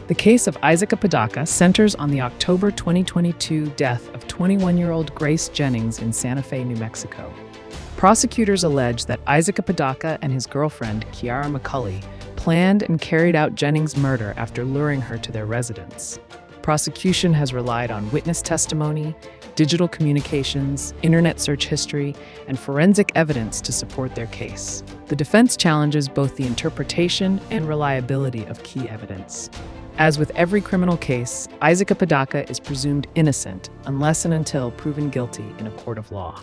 The case of Isaac Apodaca centers on the October 2022 death of 21-year-old Grace Jennings in Santa Fe, New Mexico. Prosecutors allege that Isaac Apodaca and his girlfriend, Kiara McCulley, planned and carried out Jennings' murder after luring her to their residence. Prosecution has relied on witness testimony, digital communications, internet search history, and forensic evidence to support their case. The defense challenges both the interpretation and reliability of key evidence. As with every criminal case, Isaac Apodaca is presumed innocent unless and until proven guilty in a court of law.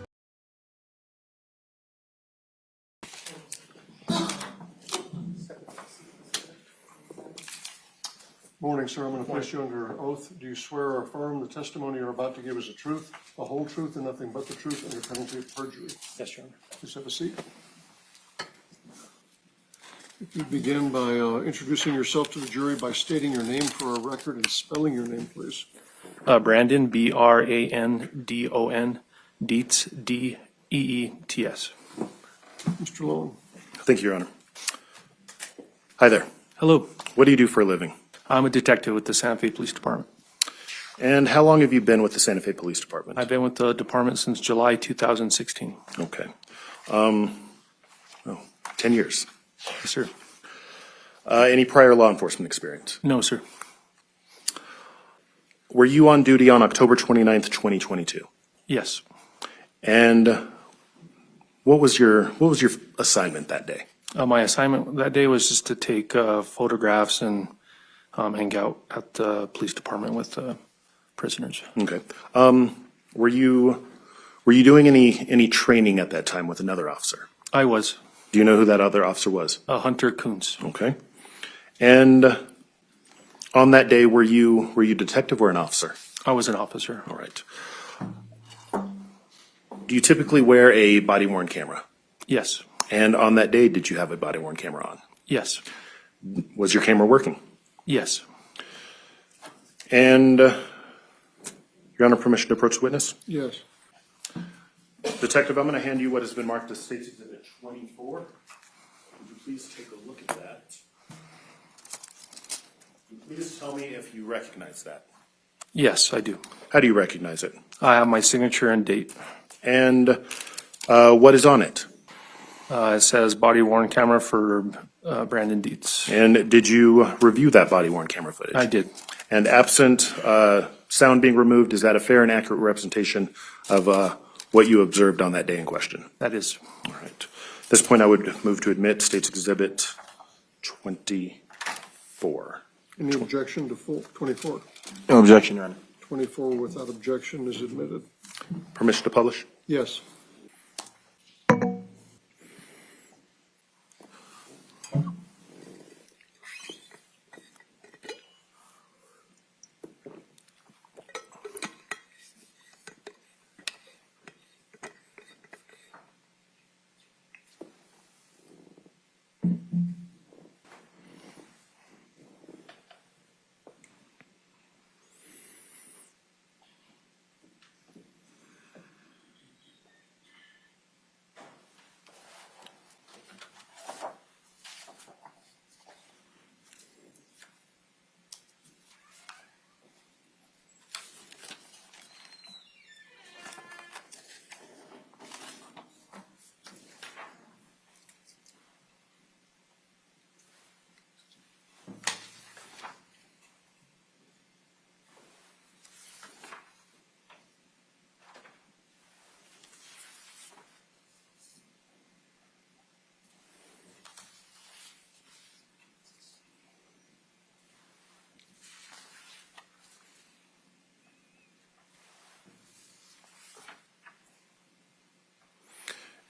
Morning, sir. I'm going to place you under oath. Do you swear or affirm the testimony you're about to give is the truth, the whole truth, and nothing but the truth under penalty of perjury? Yes, Your Honor. Please have a seat. If you begin by introducing yourself to the jury by stating your name for our record and spelling your name, please. Brandon, B-R-A-N-D-O-N, Deets, D-E-E-T-S. Mr. Lowen. Thank you, Your Honor. Hi there. Hello. What do you do for a living? I'm a detective with the Santa Fe Police Department. And how long have you been with the Santa Fe Police Department? I've been with the department since July 2016. Okay. 10 years. Yes, sir. Any prior law enforcement experience? No, sir. Were you on duty on October 29th, 2022? Yes. And what was your assignment that day? My assignment that day was just to take photographs and hang out at the police department with prisoners. Okay. Were you doing any training at that time with another officer? I was. Do you know who that other officer was? Hunter Kuntz. Okay. And on that day, were you detective or an officer? I was an officer. All right. Do you typically wear a body-worn camera? Yes. And on that day, did you have a body-worn camera on? Yes. Was your camera working? Yes. And Your Honor, permission to approach the witness? Yes. Detective, I'm going to hand you what has been marked as State's Exhibit 24. Would you please take a look at that? Please tell me if you recognize that. Yes, I do. How do you recognize it? I have my signature and date. And what is on it? It says body-worn camera for Brandon Deets. And did you review that body-worn camera footage? I did. And absent sound being removed, is that a fair and accurate representation of what you observed on that day in question? That is. All right. At this point, I would move to admit State's Exhibit 24. Any objection to 24? No objection, Your Honor. 24 without objection is admitted. Permission to publish? Yes.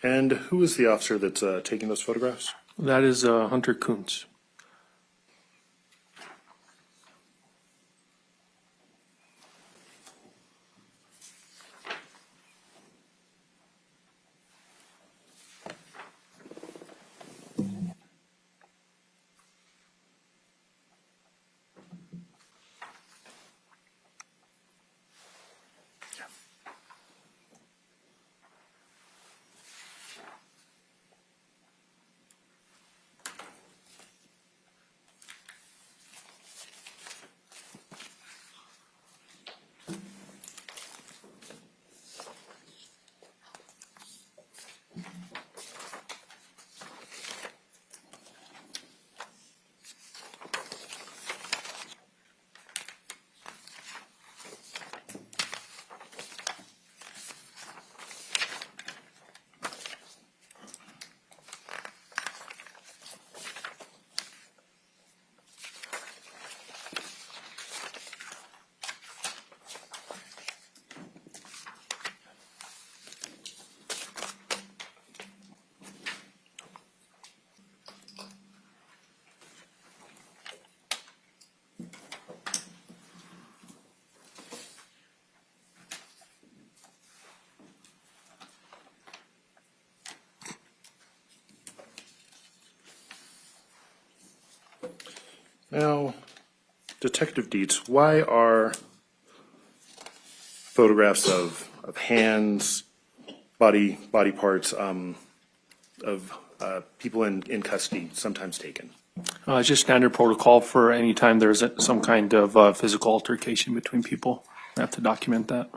And who is the officer that's taking those photographs? That is Hunter Kuntz. Now, Detective Deets, why are photographs of hands, body parts of people in custody sometimes taken? It's just standard protocol for any time there's some kind of physical altercation between people. I have to document that.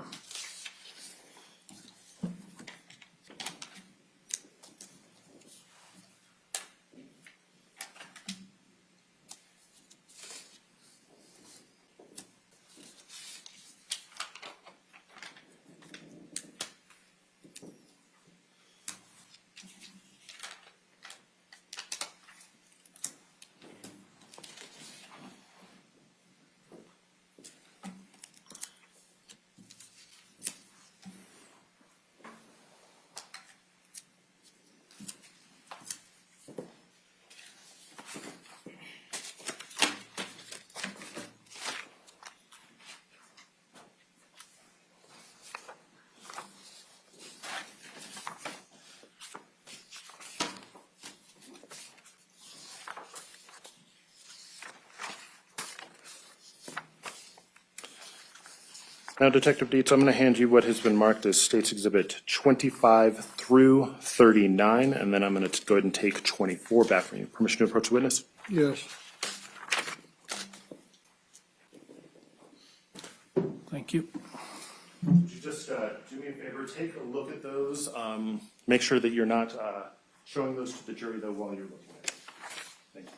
Now, Detective Deets, I'm going to hand you what has been marked as State's Exhibit 25 through 39, and then I'm going to go ahead and take 24 back from you. Permission to approach the witness? Yes. Thank you. Would you just do me a favor, take a look at those, make sure that you're not showing those to the jury, though, while you're looking at it. Thank you.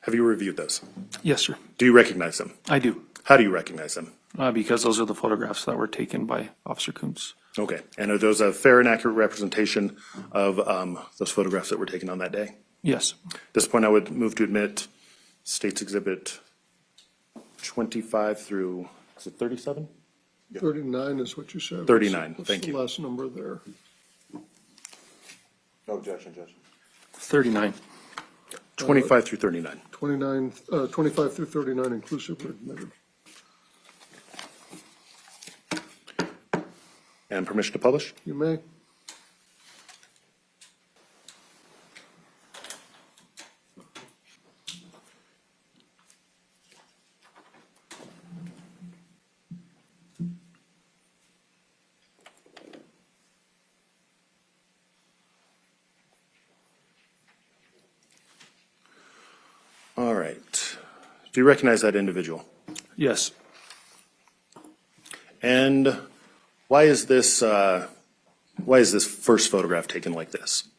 Have you reviewed those? Yes, sir. Do you recognize them? I do. How do you recognize them? Because those are the photographs that were taken by Officer Kuntz. Okay. And are those a fair and accurate representation of those photographs that were taken on that day? Yes. At this point, I would move to admit State's Exhibit 25 through, is it 37? 39 is what you said. 39, What's thank the you. last number there? No objection, Judge. 39. 25 through 39. 25 through 39 inclusive are admitted. And permission to publish? You may. All right. Do you recognize that individual? Yes. And why is this first photograph taken like this?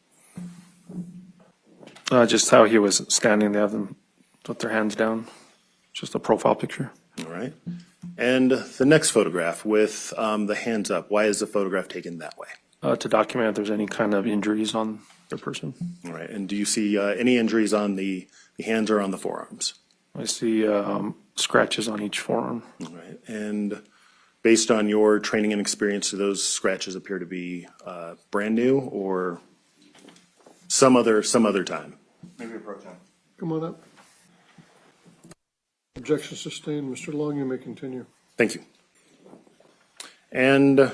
Just how he was standing. They have them with their hands down. Just a profile picture. All right. And the next photograph with the hands up, why is the photograph taken that way? To document if there's any kind of injuries on the person. All right. And do you see any injuries on the hands or on the forearms? I see scratches on each forearm. All right. And based on your training and experience, do those scratches appear to be brand new or some other time? Maybe approach him. Come on up. Objection sustained. Mr. Long, you may continue. Thank you. And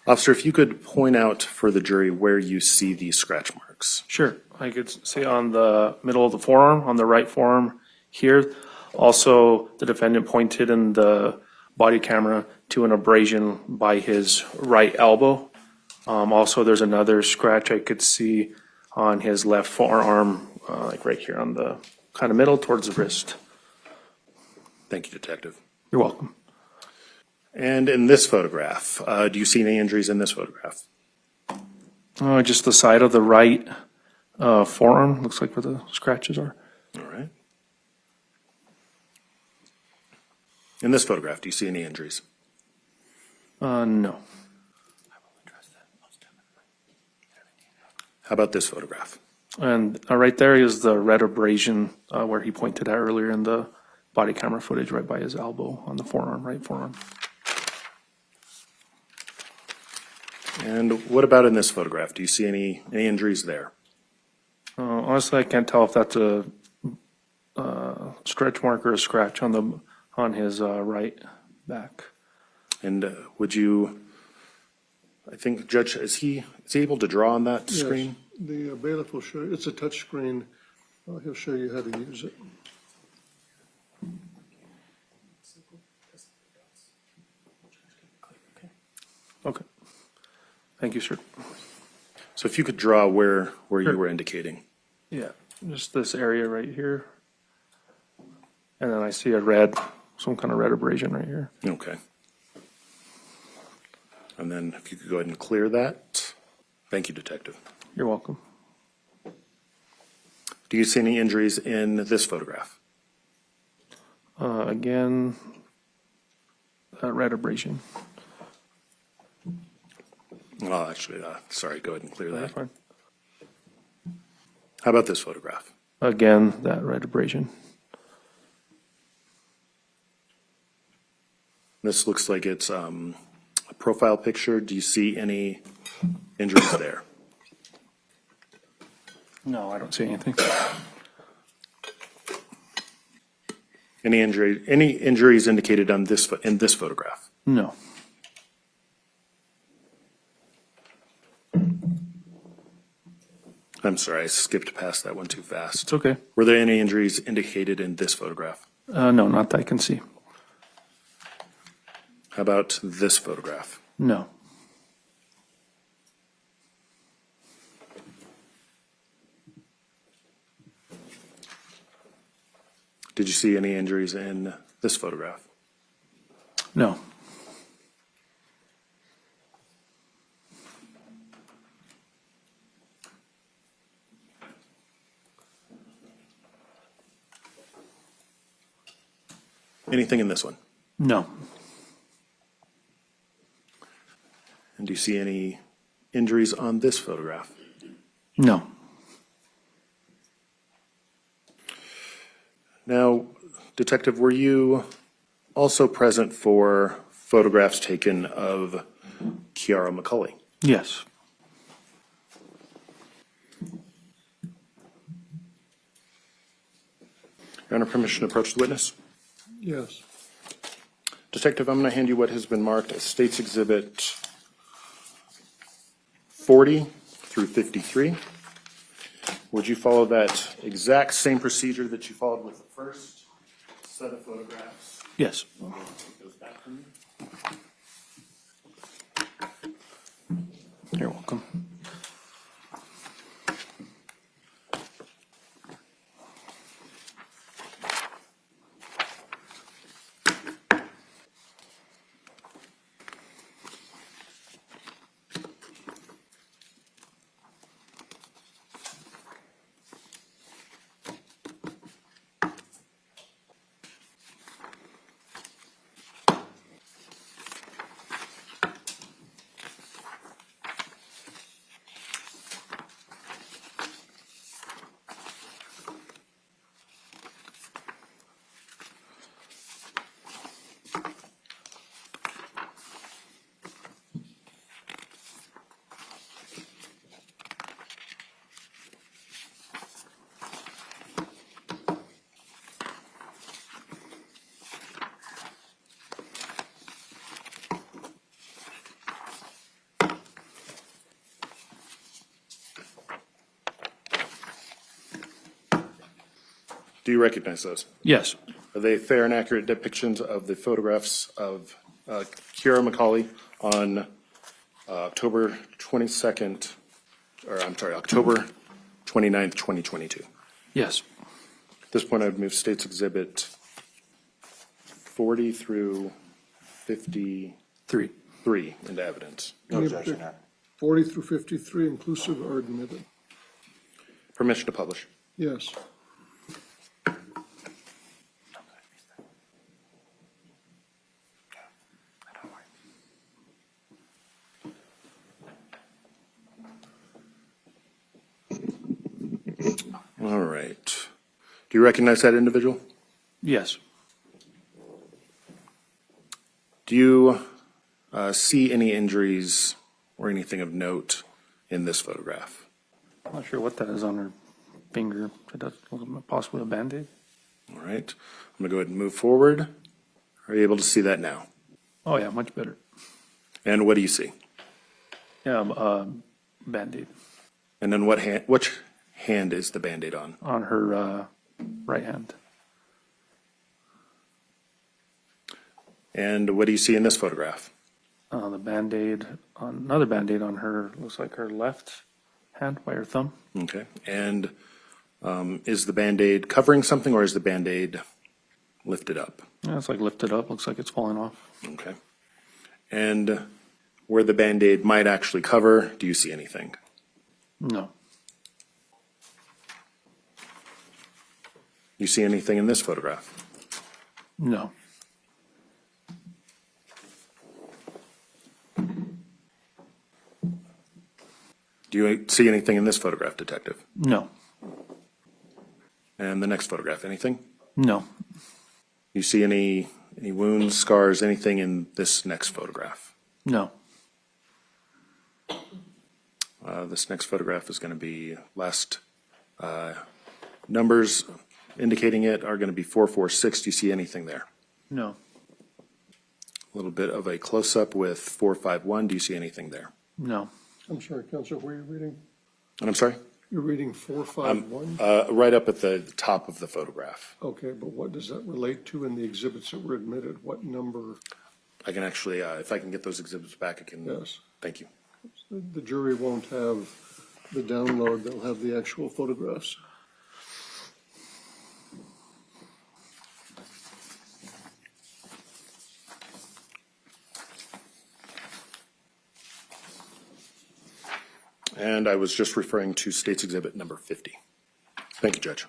officer, if you could point out for the jury where you see these scratch marks. Sure. I could say on the middle of the forearm, on the right forearm here. Also, the defendant pointed in the body camera to an abrasion by his right elbow. Also, there's another scratch I could see on his left forearm like right here on the kind of middle towards the wrist. Thank you, Detective. You're welcome. And in this photograph, do you see any injuries in this photograph? Just the side of the right forearm, looks like where the scratches are. All right. In this photograph, do you see any injuries? No. How about this photograph? And right there is the red abrasion where he pointed at earlier in the body camera footage, right by his elbow on the forearm, right forearm. And what about in this photograph? Do you see any injuries there? Honestly, I can't tell if that's a stretch mark or a scratch on his right back. And would you, I think, Judge, is he able to draw on that screen? Yes, the bailiff will show you. It's a touch screen. He'll show you how to use it. Okay. Thank you, sir. So if you could draw where you were indicating. Yeah, just this area right here. And then I see a red, some kind of red abrasion right here. Okay. And then if you could go ahead and clear that. Thank you, Detective. You're welcome. Do you see any injuries in this photograph? Again, that red abrasion. Well, actually, sorry, go ahead and clear That's that. fine. How about this photograph? Again, that red abrasion. This looks like it's a profile picture. Do you see any injuries there? No, I don't see anything. Any injuries indicated on in this photograph? No. I'm sorry, I skipped past that one too fast. It's okay. Were there any injuries indicated in this photograph? No, not that I can see. How about this photograph? No. Did you see any injuries in this photograph? No. Anything in this one? No. And do you see any injuries on this photograph? No. Now, Detective, were you also present for photographs taken of Kiara McCulley? Yes. Your Honor, permission to approach the witness? Yes. Detective, I'm going to hand you what has been marked as State's Exhibit 40 through 53. Would you follow that exact same procedure that you followed with the first set of photographs? Yes. Take those back from you. You're welcome. Do you recognize those? Yes. Are they fair and accurate depictions of the photographs of Kiara McCulley on October 29th, 2022? Yes. At this point, I would move State's Exhibit 40 through 53 into evidence. No Any objection, object- Your Honor. 40 through 53 inclusive are admitted. Permission to publish. Yes. All right. Do you recognize that individual? Yes. Do you see any injuries or anything of note in this photograph? I'm not sure what that is on her finger. That's possibly a Band-Aid? All right. I'm going to go ahead and move forward. Are you able to see that now? Oh, yeah, much better. And what do you see? Yeah, Band-Aid And then which hand is the Band-Aid on? on her right hand. And what do you see in this photograph? The Band-Aid, another Band-Aid on her, looks like her left hand by her thumb. Okay. And is the Band-Aid covering something, or is the Band-Aid lifted up? Yeah, it's like lifted up, looks like it's falling off. Okay. And where the Band-Aid might actually cover, do you see anything? No. You see anything in this photograph? No. Do you see anything in this photograph, Detective? No. And the next photograph, anything? No. You see any wounds, scars, anything in this next photograph? No. This next photograph is going to be last numbers indicating it are going to be 446. Do you see anything there? No. A little bit of a close-up with 451. Do you see anything there? No. I'm sorry, Counselor, where are you reading? And I'm sorry? You're reading 451? Right up at the top of the photograph. Okay, but what does that relate to in the exhibits that were admitted? What number? I can actually, if I can get those exhibits back, I can. Yes. Thank you. The jury won't have the download, they'll have the actual photographs. And I was just referring to State's Exhibit number 50. Thank you, Judge.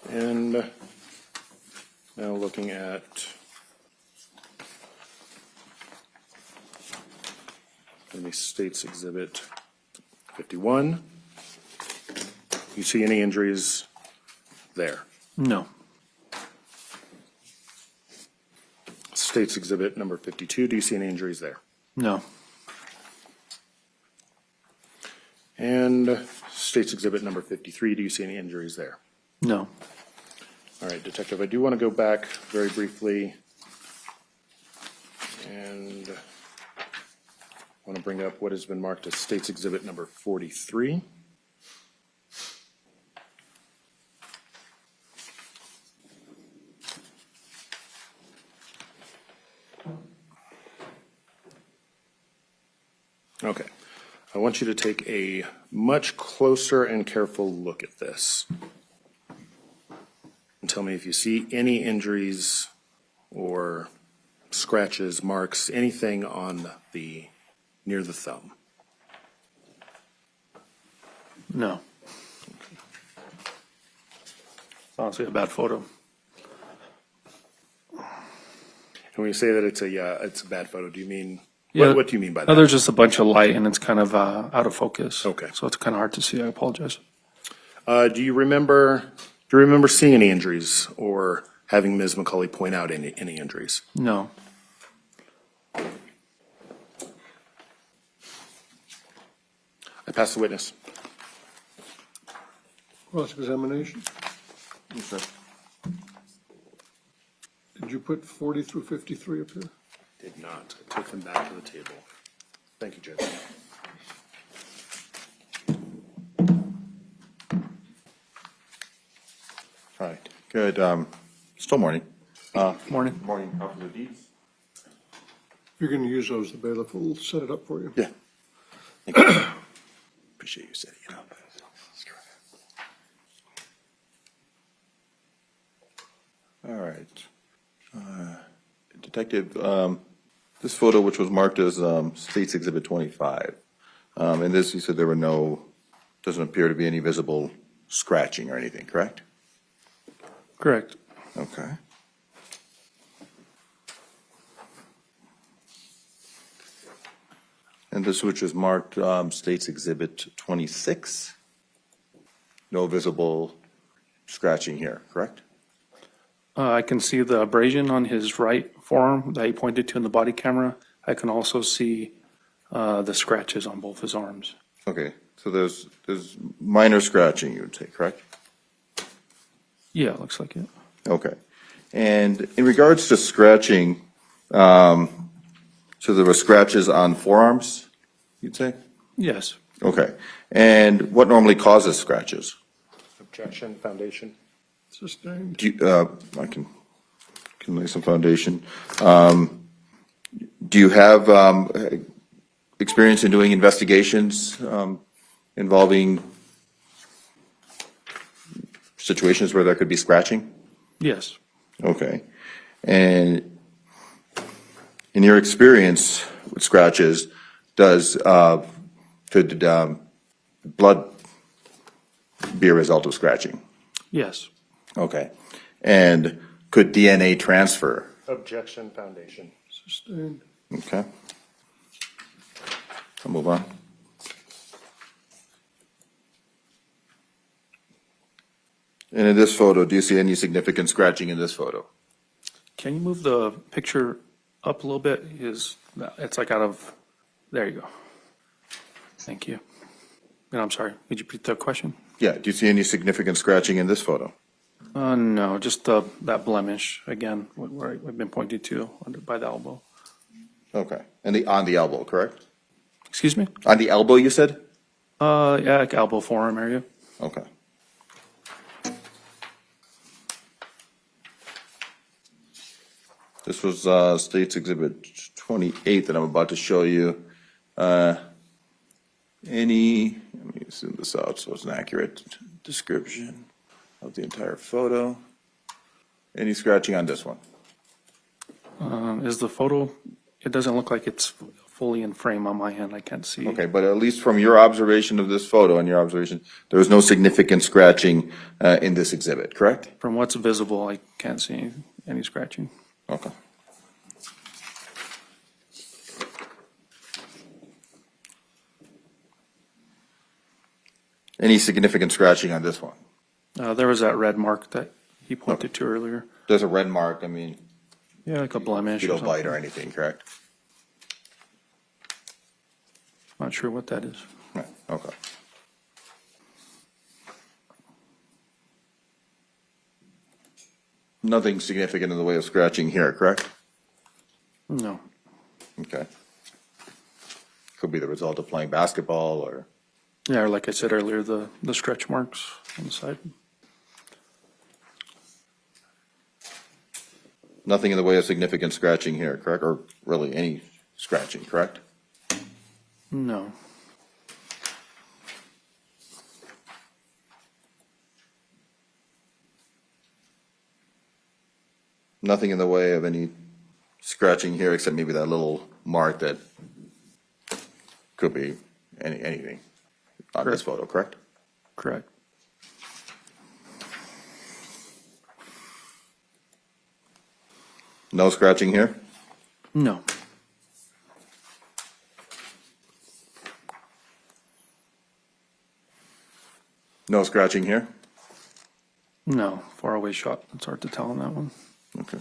And now looking at maybe State's Exhibit 51. You see any injuries there? No. State's Exhibit number 52. Do you see any injuries there? No. And State's Exhibit number 53. Do you see any injuries there? No. All right, Detective, I do want to go back very briefly and want to bring up what has been marked as State's Exhibit number 43. Okay. I want you to take a much closer and careful look at this. And tell me if you see any injuries or scratches, marks, anything on the near the thumb. No. It's honestly a bad photo. And when you say that it's a bad photo, do you mean Yeah. what do you mean by No, that? there's just a bunch of light and it's kind of out of focus. Okay. So it's kind of hard to see. I apologize. Do you remember seeing any injuries or having Ms. McCully point out any injuries? No. I pass the witness. Cross-examination? Yes, sir. Did you put 40 through 53 up here? Did not. I took them back to the table. Thank you, Judge. All right, good. Still morning. Morning. Morning, Officer Deets. If you're going to use those, the bailiff will set it up for you. Yeah. Thank you. Appreciate appreciate you setting it up. All right. Detective, this photo, which was marked as State's Exhibit 25, in this, you said there were doesn't appear to be any visible scratching or anything, correct? Correct. Okay. And this, which is marked State's Exhibit 26, no visible scratching here, correct? I can see the abrasion on his right forearm that he pointed to in the body camera. I can also see the scratches on both his arms. Okay, so there's minor scratching, you would say, correct? Yeah, it looks like it. Okay. And in regards to scratching, so there were scratches on forearms, you'd say? Yes. Okay. And what normally causes scratches? Objection, foundation. Sustained. Do you, I can lay some foundation. Do you have experience in doing investigations involving situations where there could be scratching? Yes. Okay. And in your experience with scratches, could blood be a result of scratching? Yes. Okay. And could DNA transfer? Objection, foundation. Sustained. Okay. I'll move on. And in this photo, do you see any significant scratching in this photo? Can you move the picture up a little bit? It's like out of, there you go. Thank you. And I'm sorry, could you repeat the question? Yeah, do you see any significant scratching in this photo? No, just that blemish again, where I've been pointed to by the elbow. Okay. And on the elbow, correct? Excuse me? On the elbow, you said? Yeah, like elbow forearm area. Okay. This was State's Exhibit 28 that I'm about to show you. Let me zoom this out so it's an accurate description of the entire photo. Any scratching on this one? Is the photo, it doesn't look like it's fully in frame on my end. I can't see. Okay, but at least from your observation of this photo and your observation, there was no significant scratching in this exhibit, correct? From what's visible, I can't see any scratching. Okay. Any significant scratching on this one? There was that red mark that he pointed to earlier. There's a red mark, I mean, Yeah, like a blemish. you or don't bite or something. anything, correct? Not sure what that is. Right, okay. Nothing significant in the way of scratching here, correct? No. Okay. Could be the result of playing basketball or, Yeah, or like I said earlier, the stretch marks on the side. nothing in the way of significant scratching here, correct? Or really any scratching, correct? No. Nothing in the way of any scratching here except maybe that little mark that could be anything on this photo, correct? Correct. No scratching here? No. No scratching here? No. Far away shot. It's hard to tell on that one. Okay.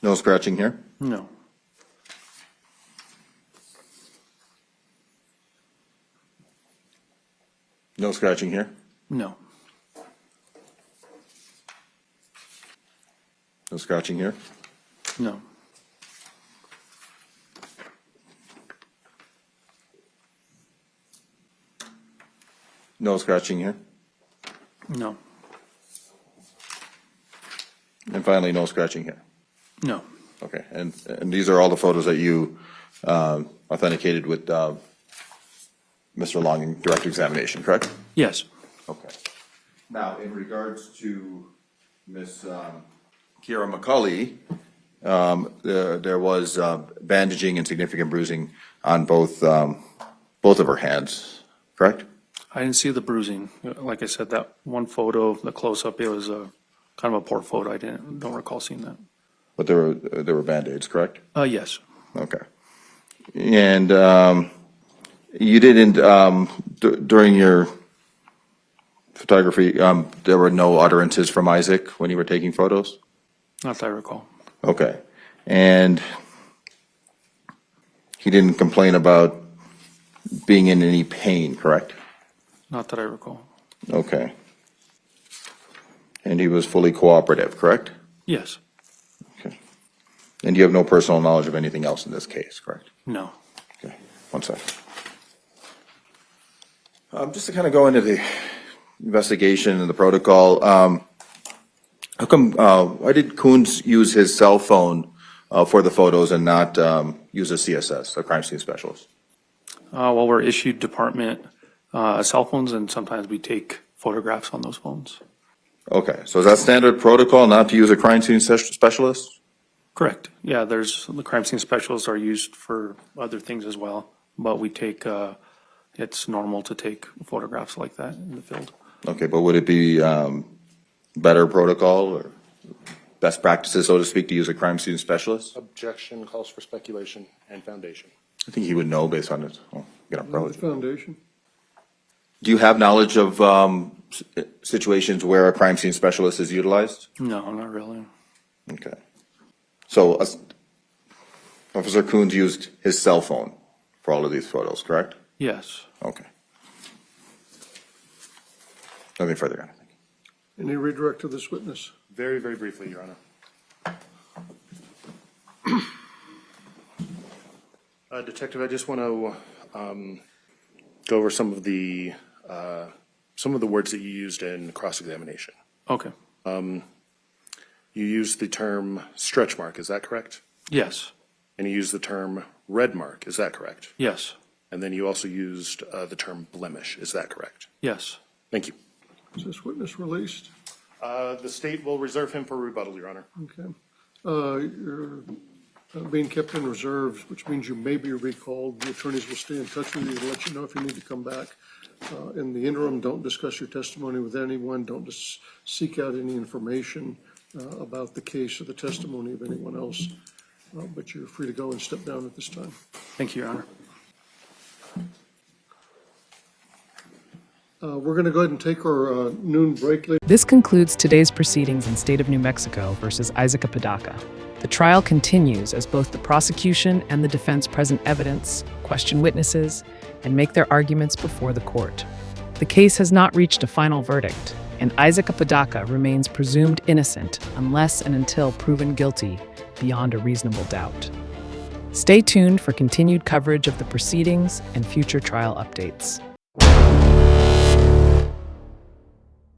No scratching here? No. No scratching here? No. No scratching here? No. No scratching here? No. And finally, no scratching here? No. Okay, and these are all the photos that you authenticated with Mr. Long in direct examination, correct? Yes. Okay. Now, in regards to Ms. Kiara McCulley, there was bandaging and significant bruising on both of her hands, correct? I didn't see the bruising. Like I said, that one photo, the close-up, it was a kind of a poor photo. I don't recall seeing that. But there were Band-Aids, correct? Yes. Okay. And you didn't, during your photography, there were no utterances from Isaac when you were taking photos? Not that I recall. Okay. And he didn't complain about being in any pain, correct? Not that I recall. Okay. And he was fully cooperative, correct? Yes. Okay. And you have no personal knowledge of anything else in this case, correct? No. Okay, one second. Just to kind of go into the investigation and the protocol, how come, why did Coons use his cell phone for the photos and not use a CSS, a crime scene specialist? Well, we're issued department cell phones, and sometimes we take photographs on those phones. Okay, so is that standard protocol not to use a crime scene specialist? Correct. Yeah, the crime scene specialists are used for other things as well, but we take, it's normal to take photographs like that in the field. Okay, but would it be better protocol or best practices, so to speak, to use a crime scene specialist? Objection calls for speculation and foundation. I think he would know based on his approach. Foundation. Do you have knowledge of situations where a crime scene specialist is utilized? No, not really. Okay. So Officer Coons used his cell phone for all of these photos, correct? Yes. Okay. Nothing further, I think. Any redirect to this witness? Very, very briefly, Your Honor. Detective, I just want to go over some of the words that you used in cross-examination. Okay. You used the term stretch mark, is that correct? Yes. And you used the term red mark, is that correct? Yes. And then you also used the term blemish, is that correct? Yes. Thank you. Is this witness released? The state will reserve him for rebuttal, Your Honor. Okay. You're being kept in reserve, which means you may be recalled. The attorneys will stay in touch with you to let you know if you need to come back. In the interim, don't discuss your testimony with anyone. Don't seek out any information about the case or the testimony of anyone else. But you're free to go and step down at this time. Thank you, Your Honor. We're going to go ahead and take our noon break. This concludes today's proceedings in State of New Mexico versus Isaac Apodaca. The trial continues as both the prosecution and the defense present evidence, question witnesses, and make their arguments before the court. The case has not reached a final verdict, and Isaac Apodaca remains presumed innocent unless and until proven guilty beyond a reasonable doubt. Stay tuned for continued coverage of the proceedings and future trial updates.